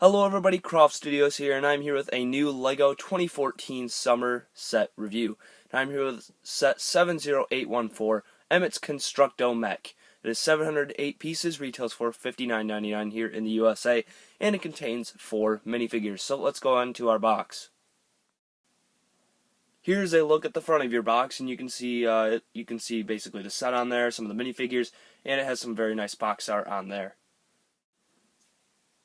Hello everybody, CroffStudios here, and I'm here with a new LEGO 2014 Summer Set Review. And I'm here with set 70814, Emmet's Construct-o-Mech. It is 708 pieces, retails for $59.99 here in the USA, and it contains 4 minifigures. So let's go on to our box. Here's a look at the front of your box, and you can see basically the set on there, some of the minifigures, and it has some very nice box art on there.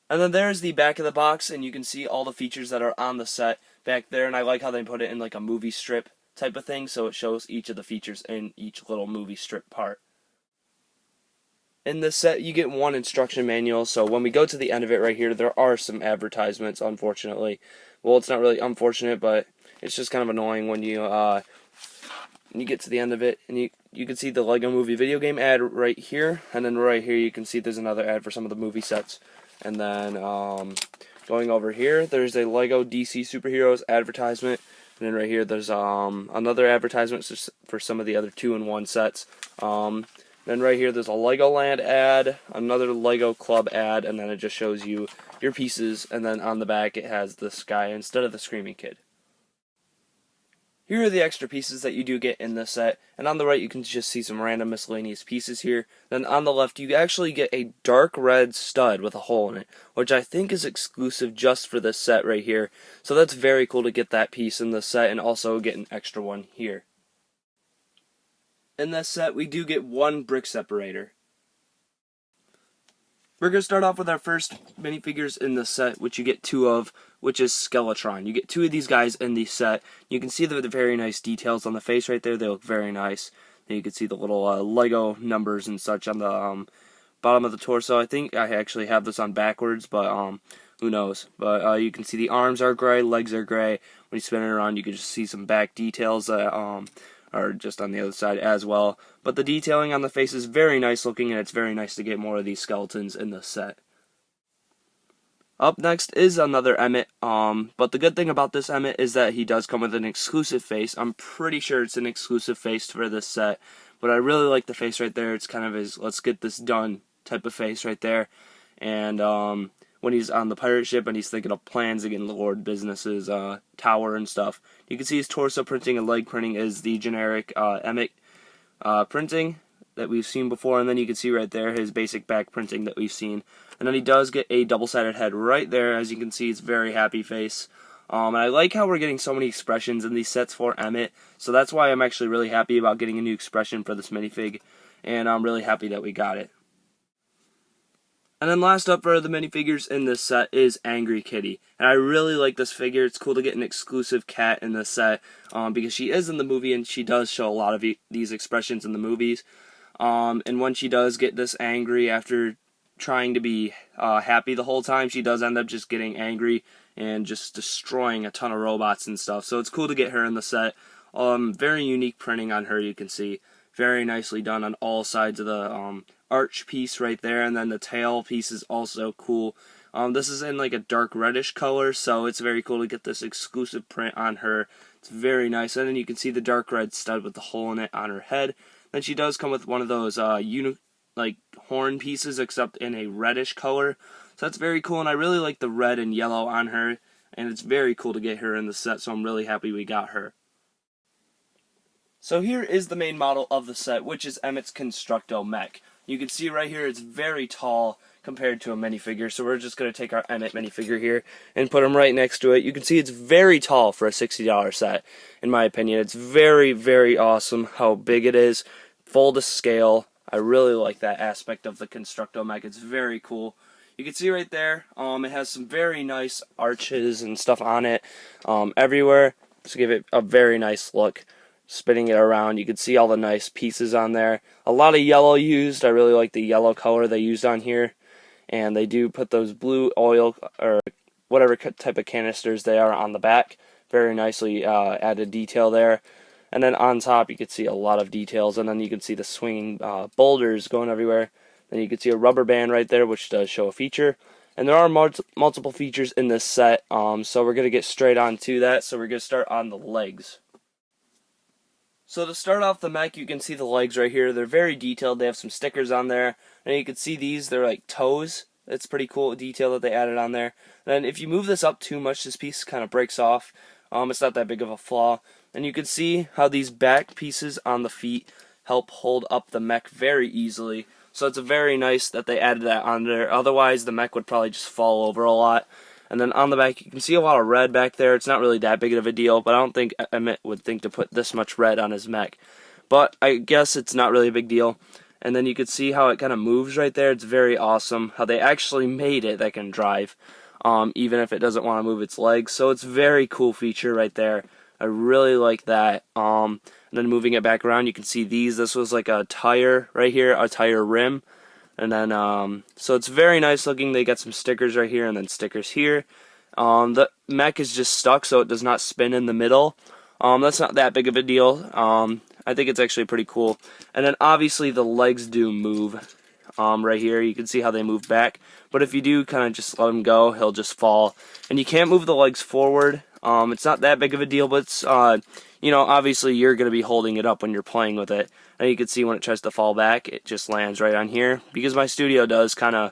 And then there's the back of the box, and you can see all the features that are on the set back there, and I like how they put it in like a movie strip type of thing, so it shows each of the features in each little movie strip part. In this set, you get one instruction manual, so when we go to the end of it right here, there are some advertisements, unfortunately. Well, it's not really unfortunate, but it's just kind of annoying when you get to the end of it, and you can see the LEGO Movie video game ad right here, and then right here you can see there's another ad for some of the movie sets. And then going over here, there's a LEGO DC Superheroes advertisement. And then right here, there's another advertisement for some of the other 2-in-1 sets. Then right here, there's a Legoland ad, another LEGO Club ad, and then it just shows you your pieces. And then on the back, it has this guy instead of the Screaming Kid. Here are the extra pieces that you do get in this set, and on the right you can just see some random miscellaneous pieces here. Then on the left you actually get a dark red stud with a hole in it, which I think is exclusive just for this set right here. So that's very cool to get that piece in this set and also get an extra one here. In this set we do get one brick separator. We're going to start off with our first minifigures in the set, which you get 2 of, which is Skeletron. You get 2 of these guys in the set. You can see the very nice details on the face right there. They look very nice. Then you can see the little LEGO numbers and such on the bottom of the torso. I think I actually have this on backwards, but who knows. But you can see the arms are gray, legs are gray. When you spin it around, you can just see some back details that are just on the other side as well. But the detailing on the face is very nice looking, and it's very nice to get more of these skeletons in the set. Up next is another Emmet, but the good thing about this Emmet is that he does come with an exclusive face. I'm pretty sure it's an exclusive face for this set, but I really like the face right there. It's kind of his let's get this done type of face right there. And when he's on the pirate ship and he's thinking of plans to get in the Lord Business's tower and stuff. You can see his torso printing and leg printing is the generic Emmet printing that we've seen before, and then you can see right there his basic back printing that we've seen. And then he does get a double-sided head right there. As you can see, it's a very happy face. And I like how we're getting so many expressions in these sets for Emmet, so that's why I'm actually really happy about getting a new expression for this minifig, and I'm really happy that we got it. And then last up for the minifigures in this set is Angry Kitty. And I really like this figure. It's cool to get an exclusive cat in this set because she is in the movie and she does show a lot of these expressions in the movies. And when she does get this angry after trying to be happy the whole time, she does end up just getting angry and just destroying a ton of robots and stuff. So it's cool to get her in the set. Very unique printing on her, you can see. Very nicely done on all sides of the arch piece right there, and then the tail piece is also cool. This is in like a dark reddish color, so it's very cool to get this exclusive print on her. It's very nice, and then you can see the dark red stud with the hole in it on her head. Then she does come with one of those like horn pieces, except in a reddish color. So that's very cool, and I really like the red and yellow on her, and it's very cool to get her in the set, so I'm really happy we got her. So here is the main model of the set, which is Emmet's Construct-o-Mech. You can see right here it's very tall compared to a minifigure, so we're just going to take our Emmet minifigure here and put him right next to it. You can see it's very tall for a $60 set, in my opinion. It's very, very awesome how big it is, full to scale. I really like that aspect of the Construct-o-Mech. It's very cool. You can see right there, it has some very nice arches and stuff on it everywhere, to give it a very nice look. Spinning it around, you can see all the nice pieces on there. A lot of yellow used. I really like the yellow color they used on here. And they do put those blue oil, or whatever type of canisters they are, on the back. Very nicely added detail there. And then on top, you can see a lot of details. And then you can see the swinging boulders going everywhere. Then you can see a rubber band right there, which does show a feature. And there are multiple features in this set. So we're going to get straight on to that. So we're going to start on the legs. So to start off the mech, you can see the legs right here. They're very detailed. They have some stickers on there. And you can see these, they're like toes It's pretty cool detail that they added on there. Then if you move this up too much, this piece kind of breaks off. It's not that big of a flaw. And you can see how these back pieces on the feet help hold up the mech very easily. So it's very nice that they added that on there. Otherwise, the mech would probably just fall over a lot. And then on the back, you can see a lot of red back there. It's not really that big of a deal, but I don't think Emmet would think to put this much red on his mech. But I guess it's not really a big deal. And then you can see how it kind of moves right there. It's very awesome how they actually made it that can drive, even if it doesn't want to move its legs. So it's a very cool feature right there. I really like that. And then moving it back around, you can see these. This was like a tire right here, a tire rim. And then, so it's very nice looking. They got some stickers right here and then stickers here. The mech is just stuck, so it does not spin in the middle. That's not that big of a deal. I think it's actually pretty cool. And then obviously the legs do move. Right here, you can see how they move back. But if you do kind of just let him go, he'll just fall. And you can't move the legs forward. It's not that big of a deal, but it's, you know, obviously you're going to be holding it up when you're playing with it. And you can see when it tries to fall back, it just lands right on here. Because my studio does kind of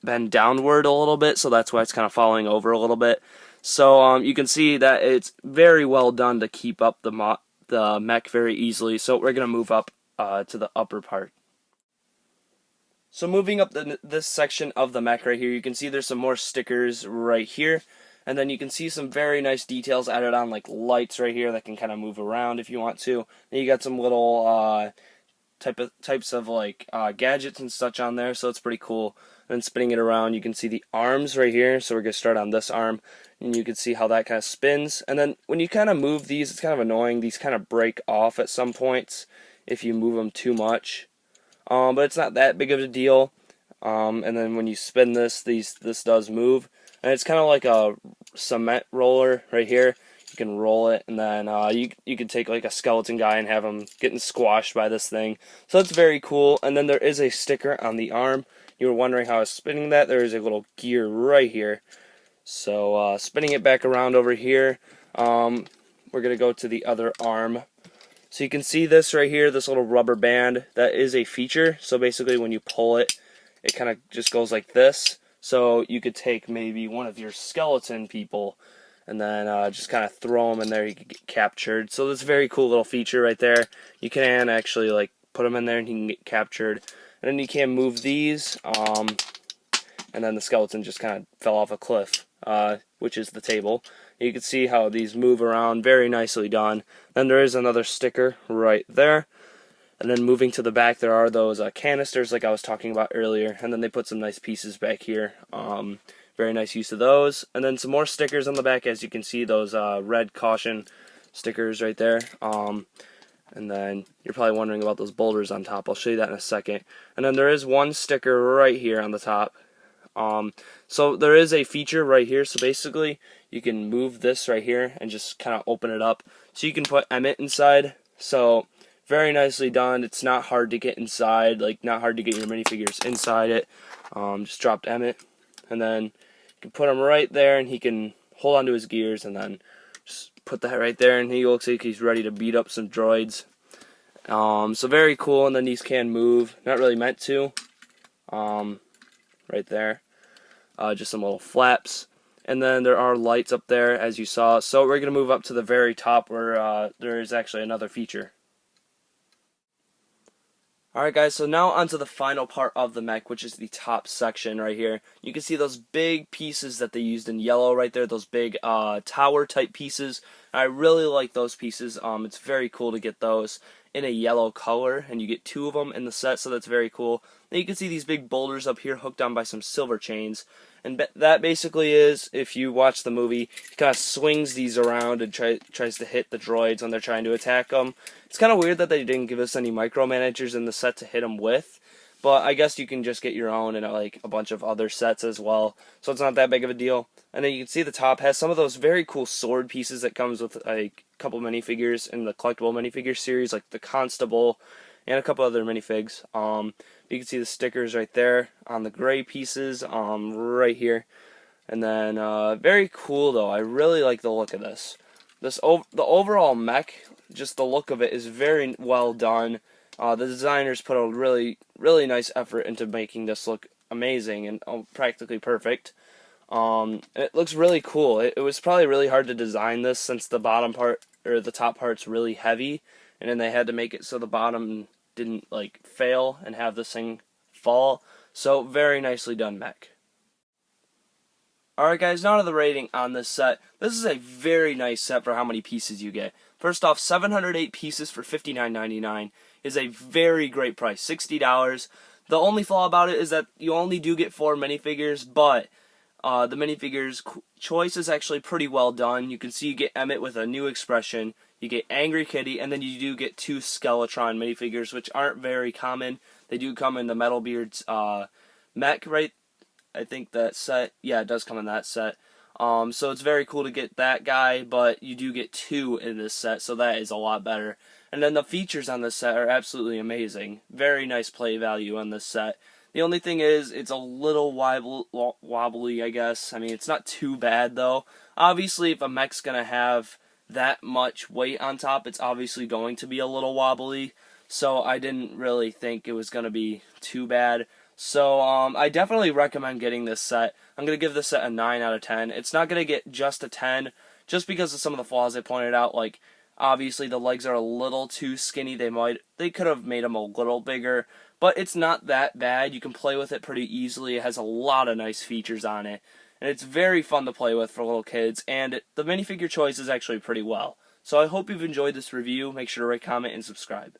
bend downward a little bit, so that's why it's kind of falling over a little bit. So you can see that it's very well done to keep up the mech very easily. So we're going to move up to the upper part. So moving up this section of the mech right here, you can see there's some more stickers right here. And then you can see some very nice details added on, like lights right here that can kind of move around if you want to. And you got some little types of like gadgets and such on there, so it's pretty cool. And then spinning it around, you can see the arms right here. So we're going to start on this arm, and you can see how that kind of spins. And then when you kind of move these, it's kind of annoying. These kind of break off at some points if you move them too much. But it's not that big of a deal. And then when you spin this, this does move. And it's kind of like a cement roller right here. You can roll it, and then you can take like a skeleton guy and have him getting squashed by this thing. So that's very cool. And then there is a sticker on the arm. You were wondering how I was spinning that. There is a little gear right here. So spinning it back around over here, we're going to go to the other arm. So you can see this right here, this little rubber band. That is a feature. So basically when you pull it, it kind of just goes like this. So you could take maybe one of your skeleton people and then just kind of throw them in there. You could get captured. So this very cool little feature right there. You can actually like put them in there and he can get captured. And then you can move these. And then the skeleton just kind of fell off a cliff, which is the table. You can see how these move around. Very nicely done. Then there is another sticker right there. And then moving to the back, there are those canisters like I was talking about earlier. And then they put some nice pieces back here. Very nice use of those. And then some more stickers on the back, as you can see, those red caution stickers right there. And then you're probably wondering about those boulders on top. I'll show you that in a second. And then there is one sticker right here on the top. So there is a feature right here. So basically, you can move this right here and just kind of open it up. So you can put Emmet inside. So very nicely done. It's not hard to get inside, like not hard to get your minifigures inside it. Just dropped Emmet, and then you can put him right there, and he can hold onto his gears, and then just put that right there, and he looks like he's ready to beat up some droids. So very cool, and then these can move. Not really meant to. Right there. Just some little flaps. And then there are lights up there, as you saw. So we're going to move up to the very top where there is actually another feature. Alright guys, so now onto the final part of the mech, which is the top section right here. You can see those big pieces that they used in yellow right there, those big tower type pieces. I really like those pieces. It's very cool to get those in a yellow color, and you get 2 of them in the set, so that's very cool. Then you can see these big boulders up here hooked on by some silver chains. And that basically is, if you watch the movie, he kind of swings these around and tries to hit the droids when they're trying to attack them. It's kind of weird that they didn't give us any micromanagers in the set to hit them with, but I guess you can just get your own in like a bunch of other sets as well, so it's not that big of a deal. And then you can see the top has some of those very cool sword pieces that comes with like a couple minifigures in the collectible minifigure series, like the Constable and a couple other minifigs. You can see the stickers right there on the gray pieces right here. And then very cool though. I really like the look of this. The overall mech, just the look of it is very well done. The designers put a really nice effort into making this look amazing and practically perfect. It looks really cool. It was probably really hard to design this since the bottom part or the top part's really heavy, and then they had to make it so the bottom didn't like fail and have this thing fall. So very nicely done, Mech. Alright guys, now to the rating on this set. This is a very nice set for how many pieces you get. First off, 708 pieces for $59.99 is a very great price, $60. The only flaw about it is that you only do get 4 minifigures, but the minifigures choice is actually pretty well done. You can see you get Emmet with a new expression, you get Angry Kitty, and then you do get 2 Skeletron minifigures, which aren't very common. They do come in the Metalbeard's Mech, right? I think that set, yeah, it does come in that set. So it's very cool to get that guy, but you do get 2 in this set, so that is a lot better. And then the features on this set are absolutely amazing. Very nice play value on this set. The only thing is, it's a little wobbly, I guess. I mean, it's not too bad, though. Obviously, if a mech's going to have that much weight on top, it's obviously going to be a little wobbly. So I didn't really think it was going to be too bad. So I definitely recommend getting this set. I'm going to give this set a 9 out of 10. It's not going to get just a 10, just because of some of the flaws I pointed out. Like, obviously the legs are a little too skinny. They could have made them a little bigger, but it's not that bad. You can play with it pretty easily. It has a lot of nice features on it, and it's very fun to play with for little kids, and the minifigure choice is actually pretty well. So I hope you've enjoyed this review. Make sure to rate, comment, and subscribe.